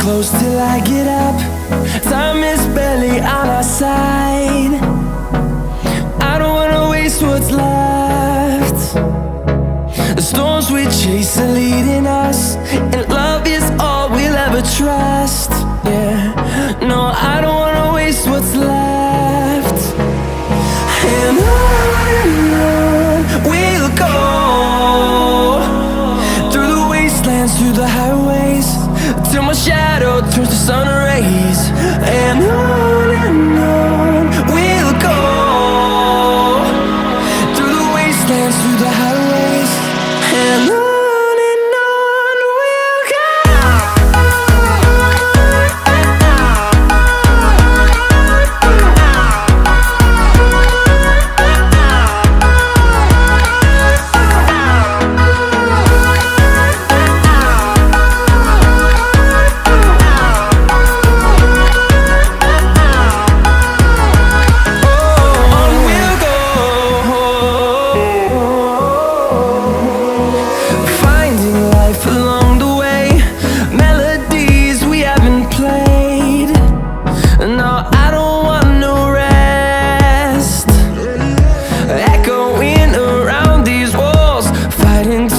close till I get up. Time is barely on our side. I don't wanna waste what's left. The storms we chase are leading us, and love is all we'll ever trust. Yeah, no, I don't wanna waste what's left. And on we'll go, through the wastelands, through the highways, till my shadow turns to sun rays. And on we'll go, through the wastelands, through the highways, and on.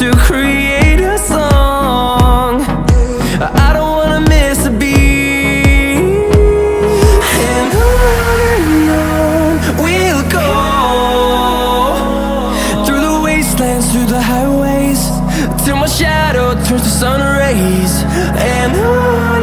To create a song, I don't wanna miss a beat. And on we'll go, through the wastelands, through the highways, till my shadow turns to sun rays. And on